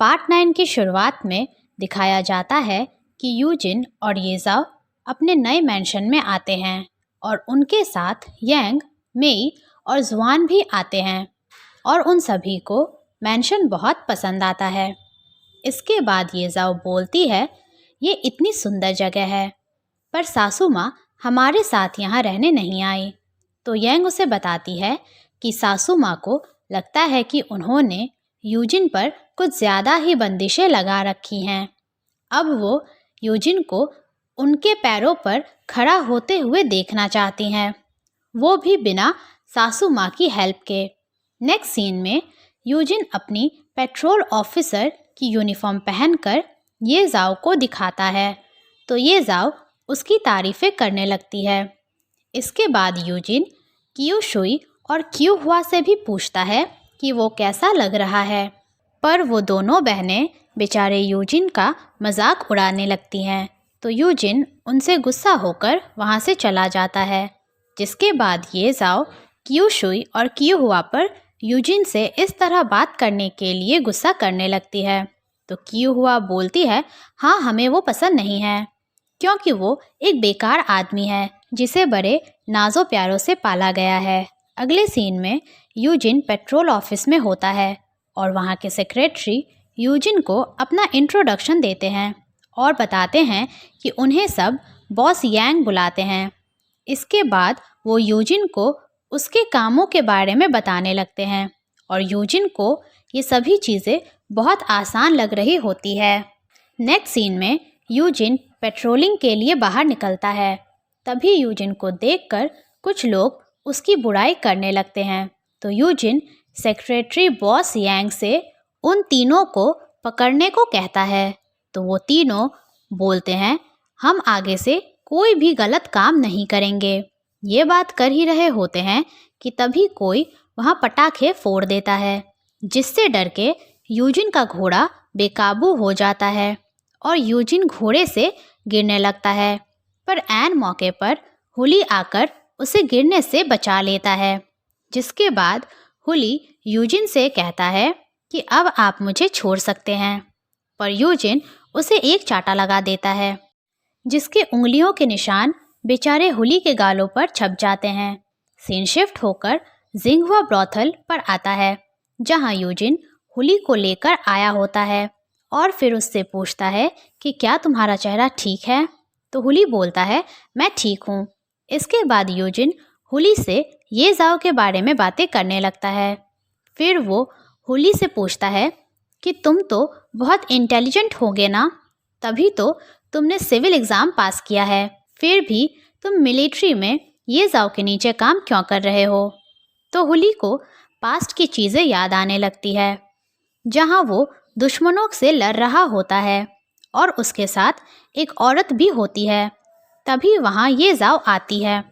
Part 9 की शुरुआत में दिखाया जाता है कि यूजिन और येजाओ अपने नए मैंशन में आते हैं और उनके साथ यांग, मेई और जुआन भी आते हैं और उन सभी को मैंशन बहुत पसंद आता है। इसके बाद येजाओ बोलती है, ये इतनी सुंदर जगह है, पर सासू माँ हमारे साथ यहाँ रहने नहीं आई। तो यांग उसे बताती है कि सासू माँ को लगता है कि उन्होंने यूजिन पर कुछ ज़्यादा ही बंदिशें लगा रखी हैं। अब वो यूजिन को उनके पैरों पर खड़ा होते हुए देखना चाहती हैं, वो भी बिना सासू माँ की हेल्प के। नेक्स्ट सीन में यूजिन अपनी पेट्रोल ऑफिसर की यूनिफॉर्म पहनकर येजाओ को दिखाता है, तो येजाओ उसकी तारीफ़ें करने लगती है। इसके बाद यूजिन कियोशुई और क्यूहुआ से भी पूछता है कि वो कैसा लग रहा है, पर वो दोनों बहनें बेचारे यूजिन का मजाक उड़ाने लगती हैं, तो यूजिन उनसे गुस्सा होकर वहाँ से चला जाता है। जिसके बाद येजाओ कियोशुई और क्यूहुआ पर यूजिन से इस तरह बात करने के लिए गुस्सा करने लगती है। तो क्यूहुआ बोलती है, हाँ हमें वो पसंद नहीं है, क्योंकि वो एक बेकार आदमी है जिसे बड़े नाजो प्यारों से पाला गया है। अगले सीन में यूजिन पेट्रोल ऑफिस में होता है और वहाँ के सेक्रेटरी यूजिन को अपना इंट्रोडक्शन देते हैं और बताते हैं कि उन्हें सब बॉस यांग बुलाते हैं। इसके बाद वो यूजिन को उसके कामों के बारे में बताने लगते हैं और यूजिन को ये सभी चीज़ें बहुत आसान लग रही होती है। नेक्स्ट सीन में यूजिन पेट्रोलिंग के लिए बाहर निकलता है। तभी यूजिन को देखकर कुछ लोग उसकी बुराई करने लगते हैं, तो यूजिन सेक्रेटरी बॉस यांग से उन तीनों को पकड़ने को कहता है। तो वो तीनों बोलते हैं, हम आगे से कोई भी गलत काम नहीं करेंगे। ये बात कर ही रहे होते हैं कि तभी कोई वहाँ पटाखे फोड़ देता है, जिससे डर के यूजिन का घोड़ा बेकाबू हो जाता है और यूजिन घोड़े से गिरने लगता है। पर ऐन मौके पर हुली आकर उसे गिरने से बचा लेता है। जिसके बाद हुली यूजिन से कहता है कि अब आप मुझे छोड़ सकते हैं, पर यूजिन उसे एक चांटा लगा देता है, जिसके उंगलियों के निशान बेचारे हुली के गालों पर छप जाते हैं। सीन शिफ्ट होकर जिंगहुआ ब्रॉथल पर आता है, जहां यूजिन हुली को लेकर आया होता है और फिर उससे पूछता है कि क्या तुम्हारा चेहरा ठीक है। तो हुली बोलता है, मैं ठीक हूँ। इसके बाद यूजिन हुली से येजाओ के बारे में बातें करने लगता है। फिर वो हुली से पूछता है कि तुम तो बहुत इंटेलिजेंट होगे ना, तभी तो तुमने सिविल एग्ज़ाम पास किया है, फिर भी तुम मिलिट्री में येजाओ के नीचे काम क्यों कर रहे हो। तो हुली को पास्ट की चीज़ें याद आने लगती है, जहाँ वो दुश्मनों से लड़ रहा होता है और उसके साथ एक औरत भी होती है। तभी वहाँ येजाओ आती है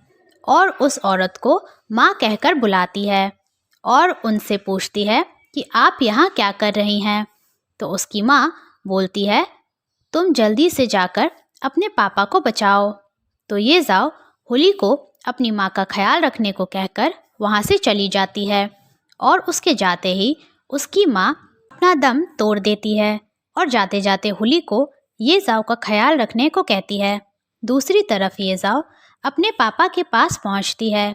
और उस औरत को माँ कहकर बुलाती है और उनसे पूछती है कि आप यहाँ क्या कर रही हैं। तो उसकी माँ बोलती है, तुम जल्दी से जाकर अपने पापा को बचाओ। तो येजाओ हुली को अपनी माँ का ख्याल रखने को कहकर वहाँ से चली जाती है और उसके जाते ही उसकी माँ अपना दम तोड़ देती है और जाते जाते हुली को येजाओ का ख्याल रखने को कहती है। दूसरी तरफ येजाओ अपने पापा के पास पहुँचती है।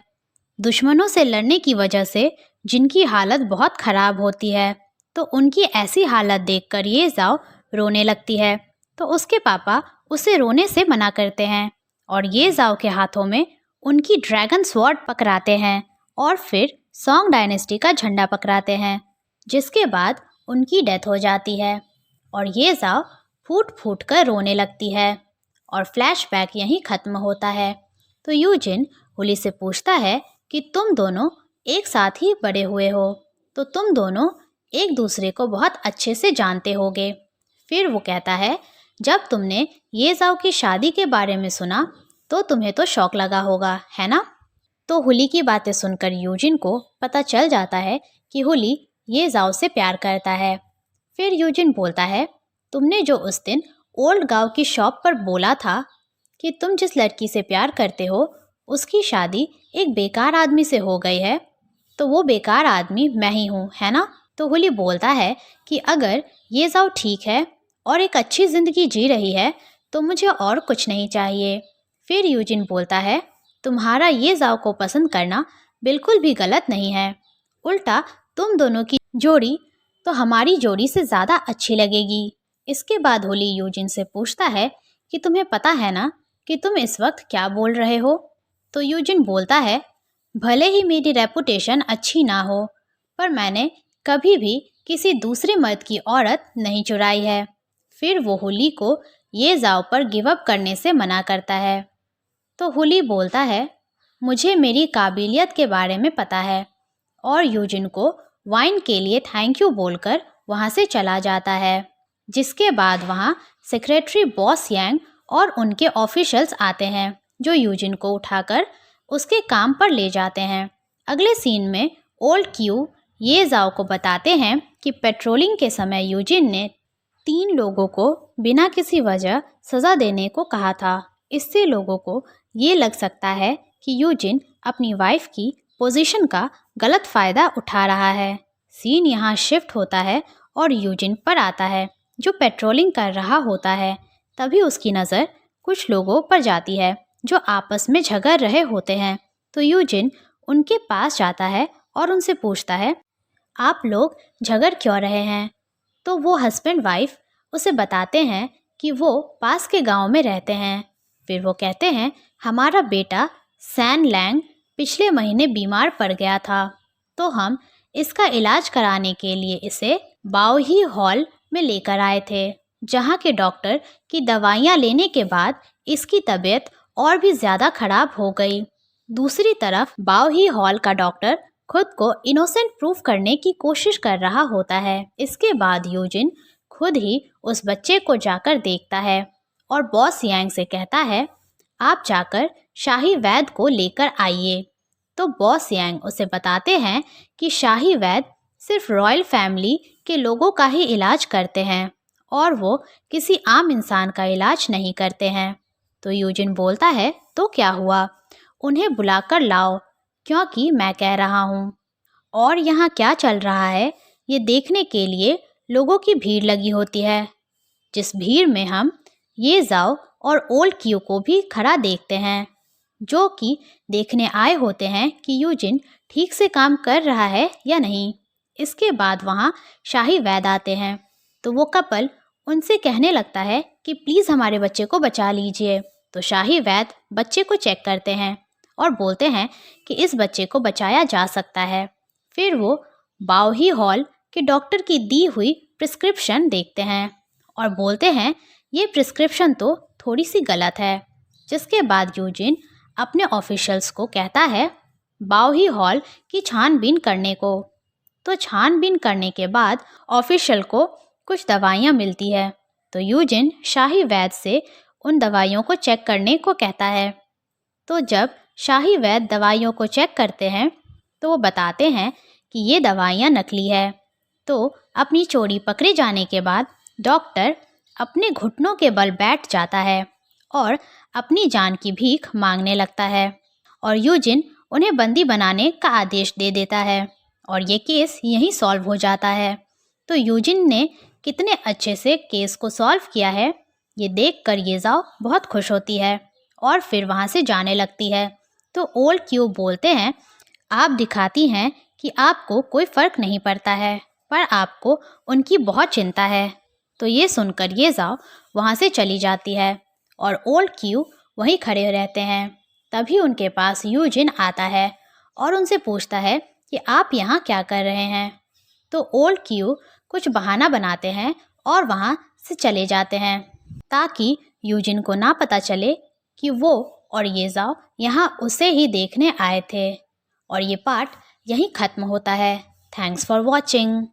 दुश्मनों से लड़ने की वजह से जिनकी हालत बहुत ख़राब होती है, तो उनकी ऐसी हालत देखकर येजाओ रोने लगती है। तो उसके पापा उसे रोने से मना करते हैं और येजाओ के हाथों में उनकी ड्रैगन स्वॉर्ड पकड़ाते हैं और फिर सोंग डायनेस्टी का झंडा पकड़ाते हैं, जिसके बाद उनकी डेथ हो जाती है और येजाओ फूट फूट कर रोने लगती है और फ्लैशबैक यहीं ख़त्म होता है। तो यूजिन हुली से पूछता है कि तुम दोनों एक साथ ही बड़े हुए हो, तो तुम दोनों एक दूसरे को बहुत अच्छे से जानते होगे। फिर वो कहता है, जब तुमने येजाओ की शादी के बारे में सुना तो तुम्हें तो शौक लगा होगा, है ना। तो हुली की बातें सुनकर यूजिन को पता चल जाता है कि हुली येजाओ से प्यार करता है। फिर यूजिन बोलता है, तुमने जो उस दिन ओल्ड गांव की शॉप पर बोला था कि तुम जिस लड़की से प्यार करते हो उसकी शादी एक बेकार आदमी से हो गई है, तो वो बेकार आदमी मैं ही हूँ, है ना। तो हुली बोलता है कि अगर ये जाओ ठीक है और एक अच्छी ज़िंदगी जी रही है तो मुझे और कुछ नहीं चाहिए। फिर यूजिन बोलता है, तुम्हारा ये जाओ को पसंद करना बिल्कुल भी गलत नहीं है, उल्टा तुम दोनों की जोड़ी तो हमारी जोड़ी से ज़्यादा अच्छी लगेगी। इसके बाद हुली यूजिन से पूछता है कि तुम्हें पता है ना कि तुम इस वक्त क्या बोल रहे हो? तो यूजिन बोलता है, भले ही मेरी रेपुटेशन अच्छी ना हो, पर मैंने कभी भी किसी दूसरे मर्द की औरत नहीं चुराई है। फिर वो हुली को ये जाओ पर गिव अप करने से मना करता है। तो हुली बोलता है, मुझे मेरी काबिलियत के बारे में पता है, और यूजिन को वाइन के लिए थैंक यू बोलकर वहाँ से चला जाता है। जिसके बाद वहाँ सेक्रेटरी बॉस यांग और उनके ऑफिशियल्स आते हैं जो यूजिन को उठाकर उसके काम पर ले जाते हैं। अगले सीन में ओल्ड क्यू ये जाओ को बताते हैं कि पेट्रोलिंग के समय यूजिन ने 3 लोगों को बिना किसी वजह सज़ा देने को कहा था। इससे लोगों को ये लग सकता है कि यूजिन अपनी वाइफ की पोजीशन का गलत फ़ायदा उठा रहा है। सीन यहाँ शिफ्ट होता है और यूजिन पर आता है जो पेट्रोलिंग कर रहा होता है। तभी उसकी नज़र कुछ लोगों पर जाती है जो आपस में झगड़ रहे होते हैं। तो यूजिन उनके पास जाता है और उनसे पूछता है, आप लोग झगड़ क्यों रहे हैं? तो वो हस्बैंड वाइफ उसे बताते हैं कि वो पास के गांव में रहते हैं। फिर वो कहते हैं, हमारा बेटा सैन लैंग पिछले महीने बीमार पड़ गया था, तो हम इसका इलाज कराने के लिए इसे बाओही हॉल में लेकर आए थे, जहाँ के डॉक्टर की दवाइयाँ लेने के बाद इसकी तबीयत और भी ज़्यादा खराब हो गई। दूसरी तरफ बाओही हॉल का डॉक्टर खुद को इनोसेंट प्रूफ करने की कोशिश कर रहा होता है। इसके बाद यूजिन खुद ही उस बच्चे को जाकर देखता है और बॉस यांग से कहता है, आप जाकर शाही वैद्य को लेकर आइए। तो बॉस यांग उसे बताते हैं कि शाही वैद्य सिर्फ रॉयल फैमिली के लोगों का ही इलाज करते हैं और वो किसी आम इंसान का इलाज नहीं करते हैं। तो यूजिन बोलता है, तो क्या हुआ, उन्हें बुलाकर लाओ, क्योंकि मैं कह रहा हूँ। और यहाँ क्या चल रहा है ये देखने के लिए लोगों की भीड़ लगी होती है, जिस भीड़ में हम ये जाओ और ओल्ड क्यू को भी खड़ा देखते हैं, जो कि देखने आए होते हैं कि यूजिन ठीक से काम कर रहा है या नहीं। इसके बाद वहाँ शाही वैद्य आते हैं, तो वो कपल उनसे कहने लगता है कि प्लीज़ हमारे बच्चे को बचा लीजिए। तो शाही वैद्य बच्चे को चेक करते हैं और बोलते हैं कि इस बच्चे को बचाया जा सकता है। फिर वो बाओही हॉल के डॉक्टर की दी हुई प्रिस्क्रिप्शन देखते हैं और बोलते हैं, ये प्रिस्क्रिप्शन तो थोड़ी सी गलत है। जिसके बाद यूजिन अपने ऑफिशियल्स को कहता है बाओही हॉल की छानबीन करने को। तो छानबीन करने के बाद ऑफिशियल को कुछ दवाइयाँ मिलती है, तो यूजिन शाही वैद्य से उन दवाइयों को चेक करने को कहता है। तो जब शाही वैद्य दवाइयों को चेक करते हैं तो वो बताते हैं कि ये दवाइयाँ नकली है। तो अपनी चोरी पकड़े जाने के बाद डॉक्टर अपने घुटनों के बल बैठ जाता है और अपनी जान की भीख मांगने लगता है और यूजिन उन्हें बंदी बनाने का आदेश दे देता है और ये केस यहीं सॉल्व हो जाता है। तो यूजिन ने कितने अच्छे से केस को सॉल्व किया है ये देखकर ये जाओ बहुत खुश होती है और फिर वहाँ से जाने लगती है। तो ओल्ड क्यू बोलते हैं, आप दिखाती हैं कि आपको कोई फ़र्क नहीं पड़ता है, पर आपको उनकी बहुत चिंता है। तो ये सुनकर ये जाओ वहाँ से चली जाती है और ओल्ड क्यू वहीं खड़े रहते हैं। तभी उनके पास यूजिन आता है और उनसे पूछता है कि आप यहाँ क्या कर रहे हैं। तो ओल्ड क्यू कुछ बहाना बनाते हैं और वहाँ से चले जाते हैं ताकि यूजिन को ना पता चले कि वो और ये जाओ यहाँ उसे ही देखने आए थे। और ये पार्ट यहीं ख़त्म होता है। Thanks for watching.